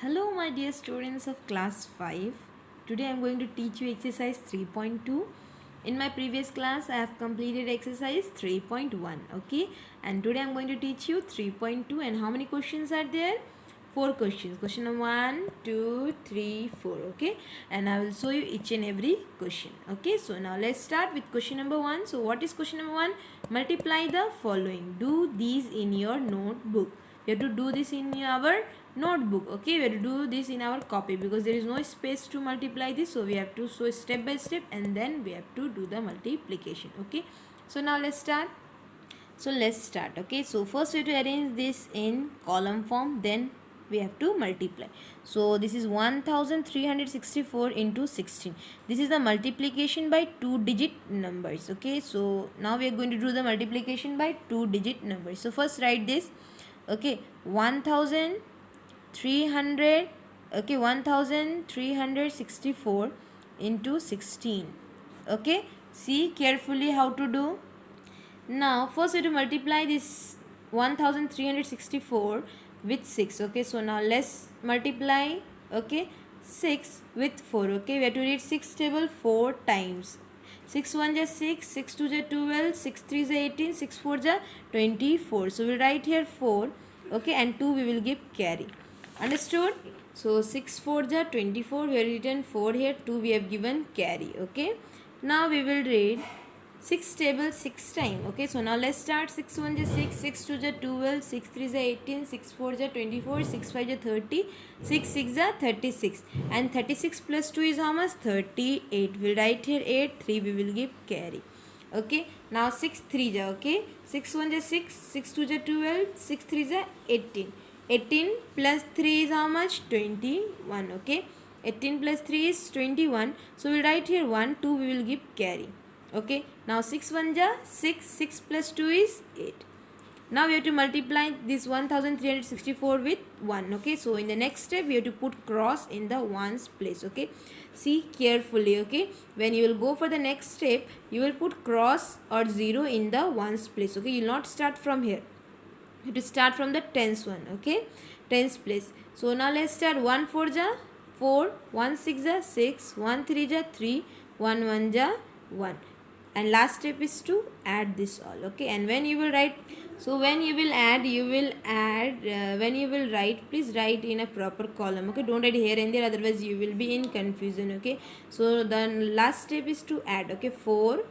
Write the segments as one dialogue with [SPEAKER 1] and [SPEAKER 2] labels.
[SPEAKER 1] Hello, my dear students of class 5. Today I am going to teach you exercise 3.2. In my previous class, I have completed exercise 3.1. Okay, and today I am going to teach you 3.2. And how many questions are there? 4 questions. Question number 1, 2, 3, 4. Okay, and I will show you each and every question. Okay, so now let's start with question number 1. So, what is question number 1? Multiply the following. Do these in your notebook. You have to do this in our notebook. Okay, we have to do this in our copy because there is no space to multiply this, so we have to show step by step and then we have to do the multiplication. Okay, so now let's start. Okay, so first we have to arrange this in column form, then we have to multiply. So this is 1364 into 16. This is the multiplication by 2-digit numbers. Okay, so now we are going to do the multiplication by 2-digit numbers. So first write this. Okay, 1300, okay, 1364 into 16. Okay, see carefully how to do. Now first we have to multiply this 1364 with 6. Okay, so now let's multiply. Okay, 6 with 4. Okay, we have to read 6 table 4 times. 6 1 is 6, 6 2 is 12, 6 3 is 18, 6 4 is 24. So we'll write here 4. Okay, and 2 we will give carry. Understood? So 6 4 is 24. We have written 4 here. 2 we have given carry. Okay, now we will read 6 table 6 time. Okay, so now let's start. 6 1 is 6, 6 2 is 12, 6 3 is 18, 6 4 is 24, 6 5 is 30, 6 6 is 36, and 36 plus 2 is how much? 38. We'll write here 8, 3 we will give carry. Okay, now 6 3 is, okay, 6 1 is 6, 6 2 is 12, 6 3 is 18. 18 plus 3 is how much? 21. Okay, 18 plus 3 is 21. So we'll write here 1, 2 we will give carry. Okay, now 6 1 ja 6, 6 plus 2 is 8. Now we have to multiply this 1364 with 1. Okay, so in the next step we have to put cross in the ones place. Okay, see carefully. Okay, when you will go for the next step, you will put cross or 0 in the ones place. Okay, you will not start from here. You have to start from the tens one. Okay, tens place. So now let's start. 1 4 ja 4, 1 6 ja 6, 1 3 ja 3, 1 1 ja 1. And last step is to add this all. Okay, and when you will write, so when you will add, when you will write, please write in a proper column. Okay, don't write here and there, otherwise you will be in confusion. Okay, so the last step is to add. Okay, 4.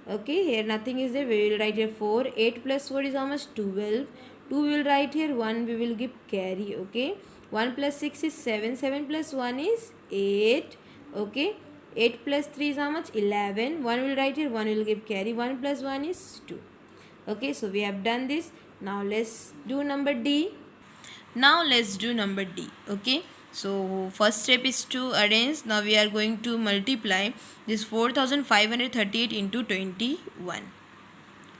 [SPEAKER 1] Okay, here nothing is there. We will write here 4. 8 plus 4 is how much? 12. 2 we will write here. 1 we will give carry. Okay, 1 plus 6 is 7. 7 plus 1 is 8. Okay, 8 plus 3 is how much? 11. 1 will write here, 1 will give carry. 1 plus 1 is 2. Okay, so we have done this. Now let's do number D. Okay, so first step is to arrange. Now we are going to multiply this 4538 into 21.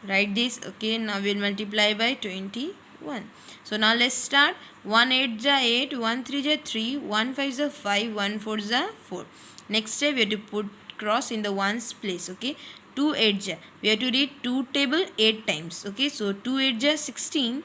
[SPEAKER 1] Write this. Okay, now we will multiply by 21. So now let's start. 1 8 ja 8, 1 3 ja 3, 1 5 ja 5, 1 4 ja 4. Next step we have to put cross in the ones place. Okay, 2 8 ja, we have to read 2 table 8 times. Okay, so 2 8 ja 16,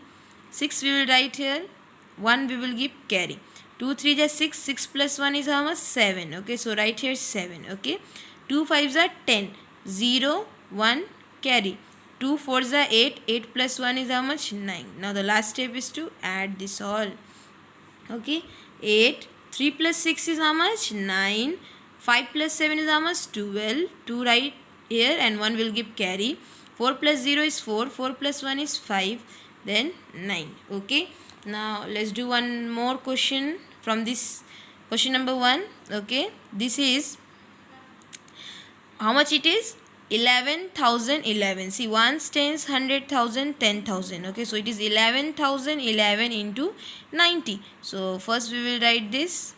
[SPEAKER 1] 6 we will write here, 1 we will give carry. 2 3 ja 6, 6 plus 1 is how much? 7. Okay, so write here 7. Okay, 2 5 are 10, 0 1 carry. 2 4 are 8, 8 plus 1 is how much? 9. Now the last step is to add this all. Okay, 8, 3 plus 6 is how much? 9. 5 plus 7 is how much? 12. 2 right here and 1 will give carry. 4 plus 0 is 4. 4 plus 1 is 5. Then 9. Okay, now let's do one more question from this question number 1. Okay, this is how much it is? 11,011. See, 1s, 10s, 100,000, 10,000. Okay, so it is 11,011 into 90. So first we will write this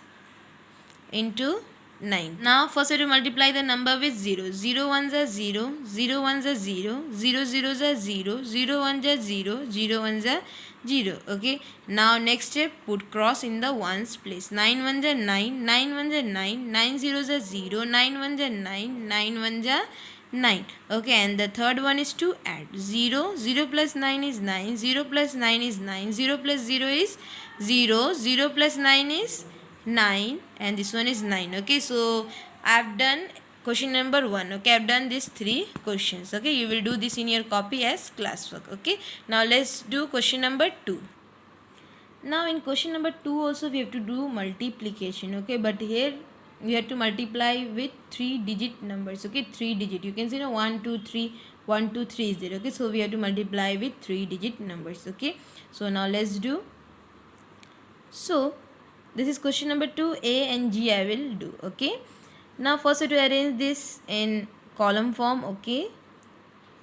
[SPEAKER 1] into 9. Now first we have to multiply the number with 0. 0 1s are 0, 0 1s are 0, 0 zeros are 0, 0 1s are 0, 0 1s are 0. Okay, now next step, put cross in the ones place. 9 1s are 9, 9 1s are 9, 9 zeros are 0, 9 1s are 9, 9 1s are 9. Okay, and the third one is to add 0. 0 plus 9 is 9. 0 plus 9 is 9. 0 plus 0 is 0. 0 plus 9 is 9, and this one is 9. Okay, so I have done question number 1. Okay, I have done these 3 questions. Okay, you will do this in your copy as classwork. Okay, now let's do question number 2. Now in question number 2 also we have to do multiplication. Okay, but here we have to multiply with 3 digit numbers. Okay, 3 digit, you can see 1 2 3, 1 2 3 is there. Okay, so we have to multiply with 3 digit numbers. Okay, so now let's do. So this is question number 2. A and G I will do. Okay, now first I have to arrange this in column form. Okay,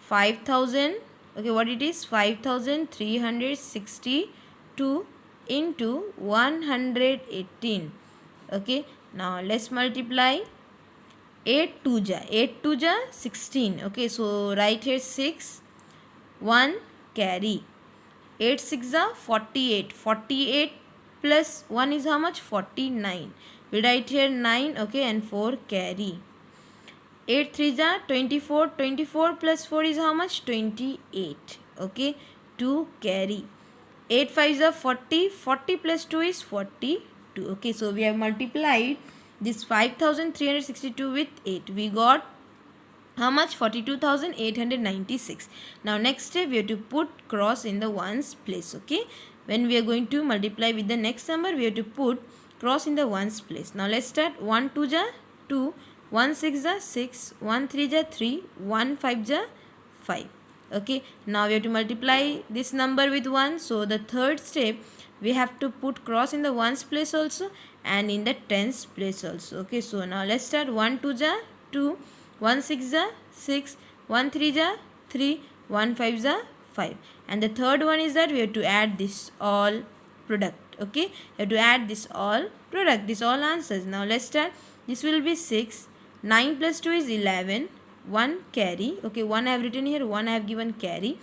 [SPEAKER 1] 5000. Okay, what it is? 5362 into 118. Okay, now let's multiply. 8 2 ja 16. Okay, so write here 6, 1 carry. 8 6 ja 48. 48 plus 1 is how much? 49. We write here 9. Okay, and 4 carry. 8 3 ja 24. 24 plus 4 is how much? 28. Okay, 2 carry. 8 5 is 40. 40 plus 2 is 42. Okay, so we have multiplied this 5362 with 8. We got how much? 42,896. Now next step we have to put cross in the ones place. Okay, when we are going to multiply with the next number, we have to put cross in the ones place. Now let's start. 1 2 ja 2, 1 6 ja 6, 1 3 ja 3, 1 5 ja 5. Okay, now we have to multiply this number with 1. So the third step we have to put cross in the ones place also and in the tens place also. Okay, so now let's start. 1 2 ja 2, 1 6 ja 6, 1 3 ja 3, 1 5 ja 5. And the third one is that we have to add this all product. Okay, you have to add this all product, this all answers. Now let's start. This will be 6. 9 plus 2 is 11. 1 carry. Okay, 1 I have written here, 1 I have given carry.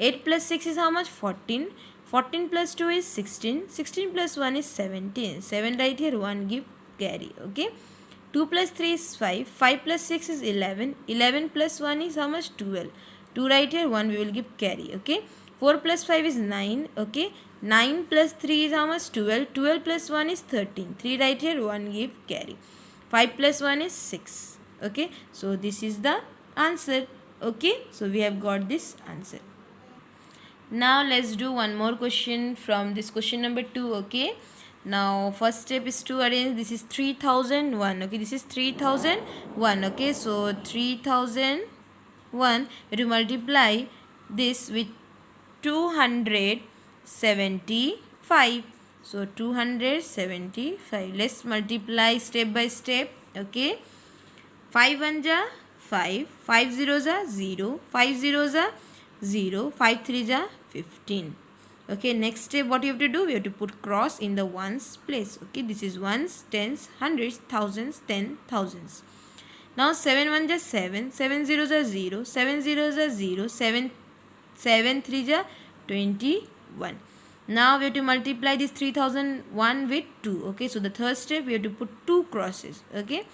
[SPEAKER 1] 8 plus 6 is how much? 14. 14 plus 2 is 16. 16 plus 1 is 17. 7 right here, 1 give carry. Okay, 2 plus 3 is 5. 5 plus 6 is 11. 11 plus 1 is how much? 12. 2 right here, 1 we will give carry. Okay, 4 plus 5 is 9. Okay, 9 plus 3 is how much? 12. 12 plus 1 is 13. 3 right here, 1 give carry. 5 plus 1 is 6. Okay, so this is the answer. Okay, so we have got this answer. Now let's do one more question from this question number 2. Okay, now first step is to arrange. This is 3001. Okay, this is 3001. Okay, so 3001 to multiply this with 275. So 275. Let's multiply step by step. Okay, 5 1 ja 5, 5 0 ja 0, 5 0 ja 0, 5 3 ja 15. Okay, next step what you have to do? We have to put cross in the ones place. Okay, this is ones, tens, hundreds, thousands, 10,000s. Now 7 1 ja 7, 7 0 ja 0, 7 0 ja 0, 7 3 ja 21. Now we have to multiply this 3001 with 2. Okay, so the third step we have to put 2 crosses. Okay,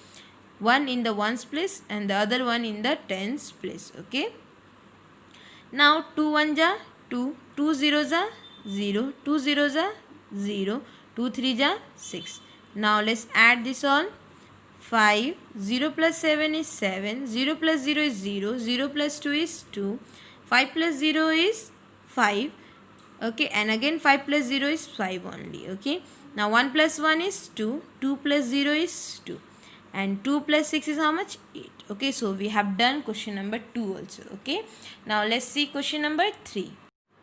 [SPEAKER 1] one in the ones place and the other one in the tens place. Okay, now 2 1 ja 2, 2 0 ja 0, 2 0 ja 0, 2 3 ja 6. Now let's add this all. 5, 0 plus 7 is 7, 0 plus 0 is 0, 0 plus 2 is 2, 5 plus 0 is 5. Okay, and again 5 plus 0 is 5 only. Okay, now 1 plus 1 is 2, 2 plus 0 is 2, and 2 plus 6 is how much? 8. Okay, so we have done question number 2 also. Okay, now let's see question number 3.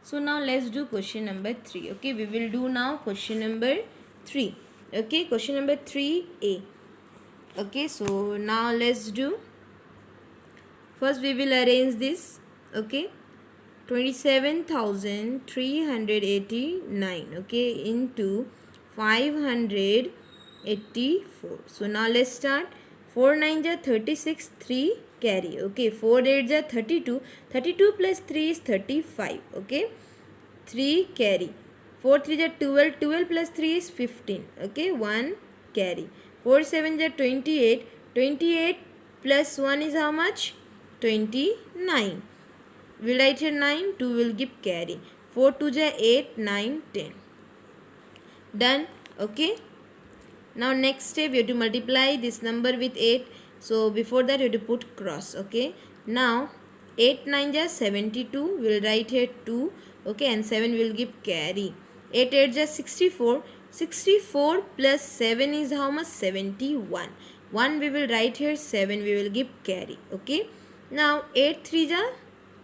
[SPEAKER 1] So now let's do question number 3. Okay, we will do now question number 3. Okay, question number 3A. Okay, so now let's do. First we will arrange this. Okay, 27,389. Okay, into 584. So now let's start. 4 9 ja 36, 3 carry. Okay, 4 8 ja 32, 32 plus 3 is 35. Okay, 3 carry. 4 3 ja 12, 12 plus 3 is 15. Okay, 1 carry. 4 7 ja 28, 28 plus 1 is how much? 29. We'll write here 9, 2 will give carry. 4 2 ja 8, 9, 10. Done. Okay. Now next step, we have to multiply this number with 8. So before that, you have to put cross. Okay. Now 8 9 ja 72. We'll write here 2. Okay, and 7 will give carry. 8 8 ja 64. 64 plus 7 is how much? 71. 1 we will write here, 7 we will give carry. Okay. Now 8 3 ja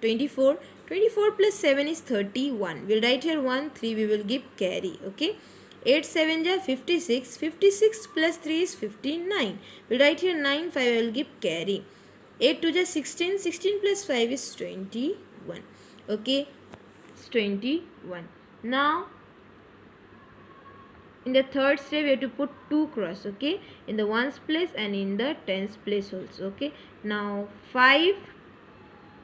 [SPEAKER 1] 24. 24 plus 7 is 31. We'll write here 1. 3 we will give carry. Okay. 8 7 ja 56. 56 plus 3 is 59. We'll write here 9. 5 I will give carry. 8 2 ja 16. 16 plus 5 is 21. Okay. It's 21. Now in the third step, we have to put 2 cross. Okay. In the ones place and in the tens place also. Okay. Now 5.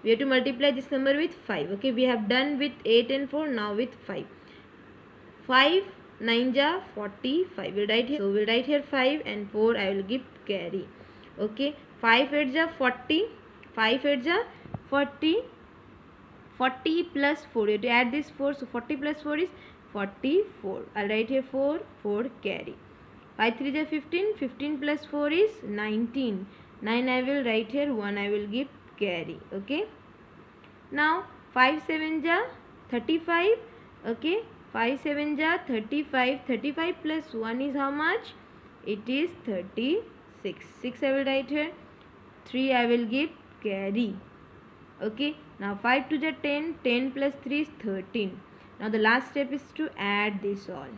[SPEAKER 1] We have to multiply this number with 5. Okay. We have done with 8 and 4. Now with 5. 5 9 ja 45. We'll write here. So we'll write here 5 and 4 I will give carry. Okay. 5 8 ja 40. 5 8 ja 40. 40 plus 4. You have to add this 4. So 40 plus 4 is 44. I'll write here 4. 4 carry. 5 3 ja 15. 15 plus 4 is 19. 9 I will write here. 1 I will give carry. Okay. Now 5 7 ja 35. Okay. 5 7 ja 35. 35 plus 1 is how much? It is 36. 6 I will write here. 3 I will give carry. Okay. Now 5 2 ja 10. 10 plus 3 is 13. Now the last step is to add this all.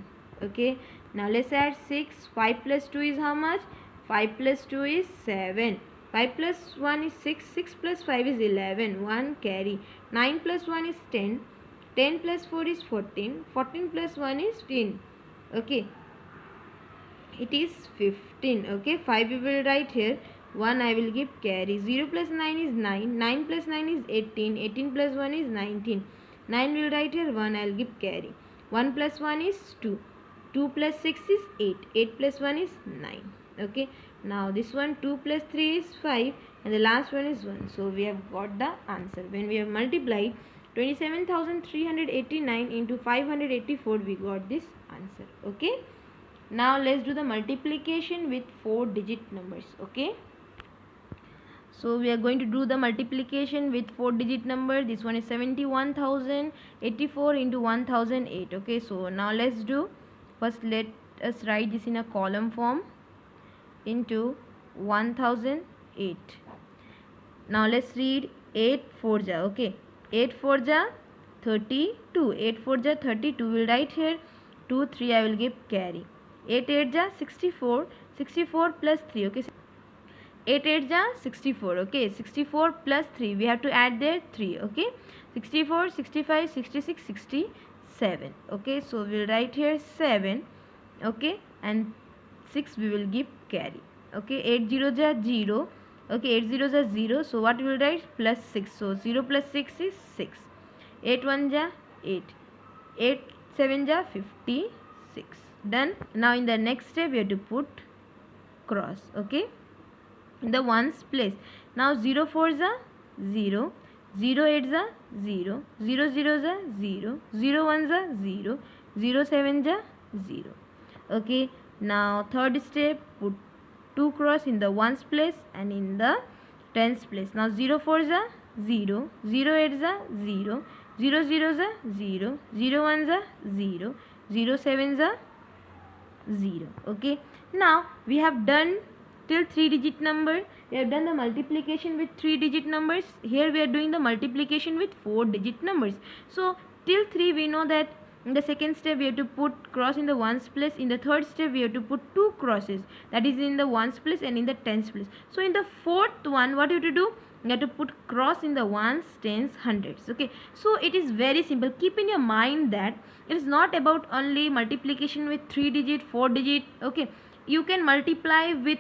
[SPEAKER 1] Okay. Now let's add 6. 5 plus 2 is how much? 5 plus 2 is 7. 5 plus 1 is 6. 6 plus 5 is 11. 1 carry. 9 plus 1 is 10. 10 plus 4 is 14. 14 plus 1 is 15. Okay. It is 15. Okay. 5 we will write here. 1 I will give carry. 0 plus 9 is 9. 9 plus 9 is 18. 18 plus 1 is 19. 9 will write here. 1 I will give carry. 1 plus 1 is 2. 2 plus 6 is 8. 8 plus 1 is 9. Okay. Now this one 2 plus 3 is 5. And the last one is 1. So we have got the answer. When we have multiplied 27,389 into 584, we got this answer. Okay. Now let's do the multiplication with 4-digit numbers. Okay. So we are going to do the multiplication with 4-digit number. This one is 71,084 into 1008. Okay. So now let's do. First let us write this in a column form into 1008. Now let's read 8 4 ja. Okay. 8 4 ja 32. 8 4 ja 32. We'll write here 2 3 I will give carry. 8 8 ja 64. 64 plus 3. Okay. 8 8 ja 64. Okay. 64 plus 3. We have to add there 3. Okay. 64, 65, 66, 67. Okay. So we'll write here 7. Okay. And 6 we will give carry. Okay. 8 0 ja 0. Okay. 8 0 ja 0. So what we will write? Plus 6. So 0 plus 6 is 6. 8 1 ja 8. 8 7 ja 56. Done. Now in the next step we have to put cross. Okay. In the ones place. Now 0 4 is a 0. 0 8 is a 0. 0 0 is a 0. 0 1 is a 0. 0 7 is a 0. Okay. Now third step, put 2 cross in the ones place and in the tens place. Now 0 4 is a 0. 0 8 is a 0. 0 0 is a 0. 0 1 is a 0. 0 7 is a 0. Okay. Now we have done till 3-digit number. We have done the multiplication with 3-digit numbers. Here we are doing the multiplication with 4-digit numbers. So till 3 we know that in the second step we have to put cross in the ones place. In the third step we have to put 2 crosses, that is in the ones place and in the tens place. So in the fourth one, what you have to do? You have to put cross in the ones, tens, hundreds. Okay. So it is very simple. Keep in your mind that it is not about only multiplication with 3-digit, 4-digit. Okay. You can multiply with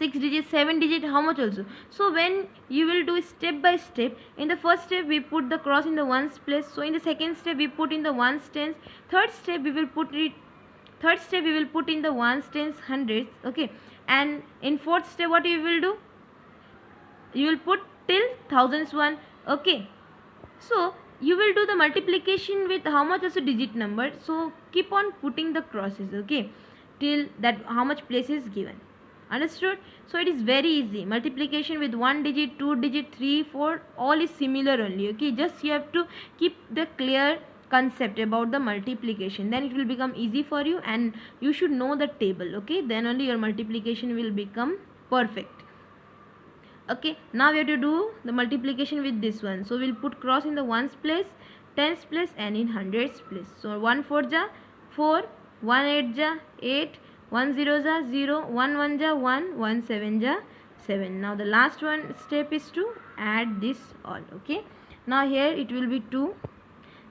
[SPEAKER 1] 6-digit, 7-digit, how much also. So when you will do step by step, in the first step we put the cross in the ones place. So in the second step we put in the ones, tens. Third step we will put in the ones, tens, hundreds. Okay. And in fourth step what you will do? You will put till thousands one. Okay, so you will do the multiplication with how much as a digit number, so keep on putting the crosses, okay, till that how much place is given. Understood? So it is very easy. Multiplication with 1 digit, 2 digit, 3, 4, all is similar only, okay. Just you have to keep the clear concept about the multiplication, then it will become easy for you, and you should know the table, okay, then only your multiplication will become perfect. Okay, now we have to do the multiplication with this one, so we'll put cross in the ones place, tens place, and in hundreds place. So 1 4 ja 4, 1 8 ja 8, 1 0 ja 0, 1 1 ja 1, 1 7 ja 7. Now the last one step is to add this all, okay. Now here it will be 2,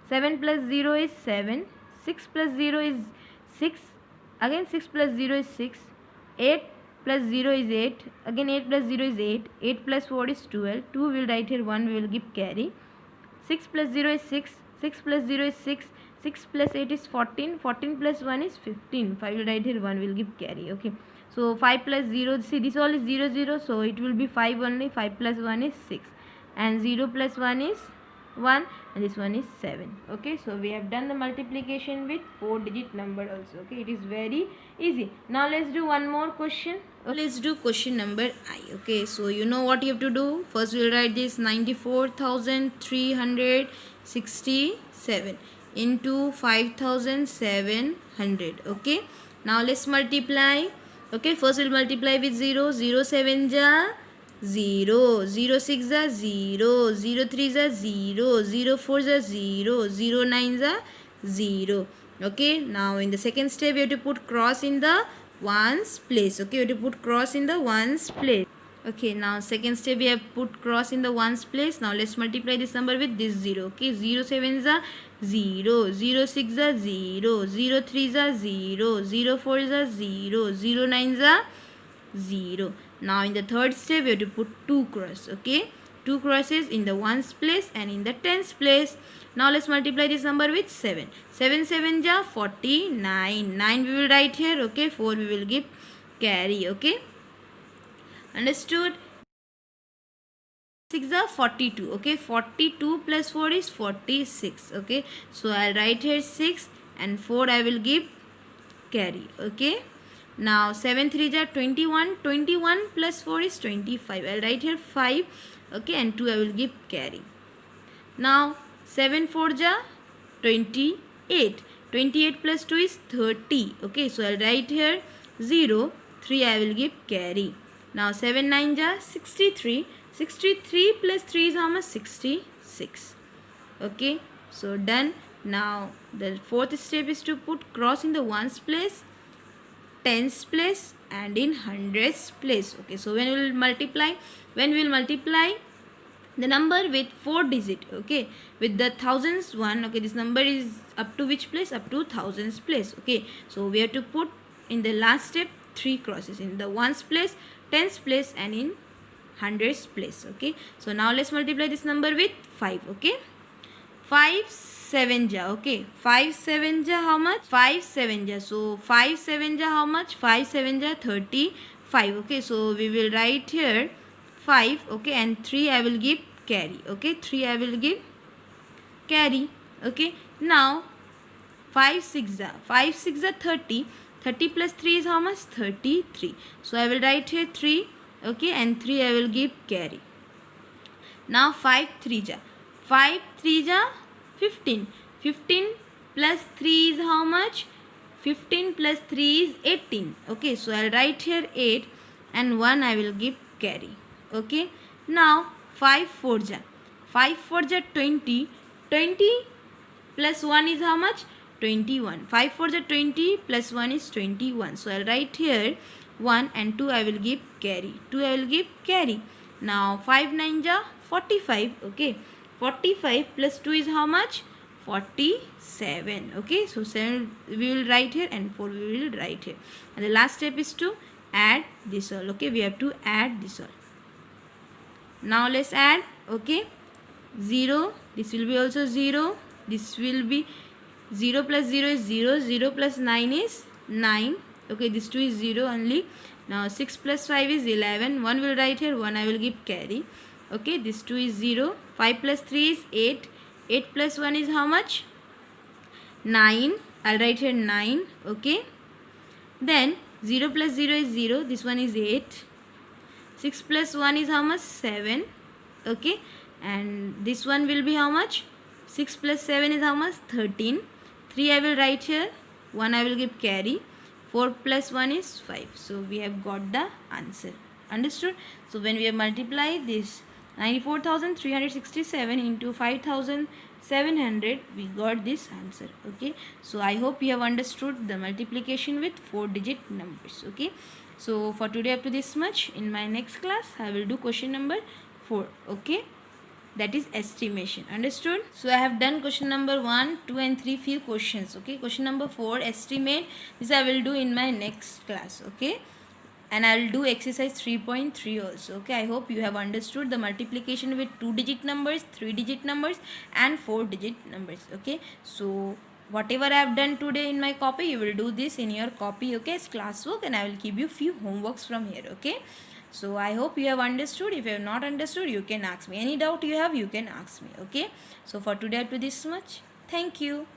[SPEAKER 1] 7 plus 0 is 7, 6 plus 0 is 6, again 6 plus 0 is 6, 8 plus 0 is 8, again 8 plus 0 is 8, 8 plus 4 is 12, 2 will write here, 1 we will give carry, 6 plus 0 is 6, 6 plus 0 is 6, 6 plus 8 is 14, 14 plus 1 is 15, 5 will write here, 1 will give carry, okay. So 5 plus 0, see this all is 0 0, so it will be 5 only, 5 plus 1 is 6, and 0 plus 1 is 1, and this one is 7, okay. So we have done the multiplication with 4 digit number also, okay. It is very easy. Now let's do one more question. Okay. Let's do question number I, okay. So you know what you have to do. First we'll write this 94,367 into 5,700, okay. Now let's multiply, okay. First we'll multiply with 0, 0 7 ja 0, 0 6 जा 0, 0 3 जा 0, 0 4 जा 0, 0 9 जा 0. Okay, now in the second step you have to put cross in the ones place. Okay, you have to put cross in the ones place. Okay, now second step we have put cross in the ones place. Now let's multiply this number with this 0. Okay, 0 7 जा 0, 0 6 जा 0, 0 3 जा 0, 0 4 जा 0, 0 9 जा 0. Now in the third step we have to put 2 cross, okay, 2 crosses in the ones place and in the tens place. Now let's multiply this number with 7, 7 7 ja 49, 9 we will write here, okay, 4 we will give carry, okay. Understood? 6 ja 42, okay, 42 plus 4 is 46, okay. So I'll write here 6 and 4 I will give carry, okay. Now 7 3 ja 21, 21 plus 4 is 25, I'll write here 5, okay, and 2 I will give carry. Now 7 4 ja 28, 28 plus 2 is 30, okay, so I'll write here 0, 3 I will give carry. Now 7 9 ja 63, 63 plus 3 is how much? 66, okay, so done. Now the fourth step is to put cross in the ones place, tens place, and in hundreds place, okay. So when we will multiply the number with 4 digit, okay, with the thousands one, okay, this number is up to which place? Up to thousands place, okay. So we have to put in the last step 3 crosses in the ones place, tens place, and in hundreds place, okay. So now let's multiply this number with 5, okay. 5 7 ja, okay, 5 7 ja how much? 5 7 ja, so 5 7 ja how much? 5 7 ja 35, okay. So we will write here 5, okay, and 3 I will give carry, okay, 3 I will give carry, okay. Now 5 6 ja 30, 30 plus 3 is how much? 33, so I will write here 3, okay, and 3 I will give carry. Now 5 3 ja 15, 15 plus 3 is how much? 15 plus 3 is 18, okay, so I'll write here 8 and 1 I will give carry, okay. Now 5 4 ja 20, 20 plus 1 is how much? 21, 5 4 ja 20 plus 1 is 21, so I'll write here 1 and 2 I will give carry, 2 I will give carry. Now 5 9 ja 45, okay, 45 plus 2 is how much? 47, okay. So 7 we will write here and 4 we will write here, and the last step is to add this all, okay. We have to add this all. Now let's add, okay, 0, this will be also 0, this will be 0 plus 0 is 0, 0 plus 9 is 9, okay, this 2 is 0 only. Now 6 plus 5 is 11, 1 will write here, 1 I will give carry. Okay, this 2 is 0. 5 plus 3 is 8. 8 plus 1 is how much? 9. I'll write here 9. Okay. Then 0 plus 0 is 0. This one is 8. 6 plus 1 is how much? 7. Okay. And this one will be how much? 6 plus 7 is how much? 13. 3 I will write here. 1 I will give carry. 4 plus 1 is 5. So we have got the answer. Understood? So when we have multiplied this 94,367 into 5,700, we got this answer. Okay. So I hope you have understood the multiplication with 4-digit numbers. Okay. So for today up to this much. In my next class I will do question number 4. Okay. That is estimation. Understood? So I have done question number 1, 2 and 3 few questions. Okay. Question number 4, estimate. This I will do in my next class. Okay. And I will do exercise 3.3 also. Okay. I hope you have understood the multiplication with 2-digit numbers, 3-digit numbers and 4-digit numbers. Okay. So whatever I have done today in my copy, you will do this in your copy. Okay. It's classwork, and I will give you few homeworks from here. Okay. So I hope you have understood. If you have not understood, you can ask me. Any doubt you have, you can ask me. Okay. So for today up to this much. Thank you.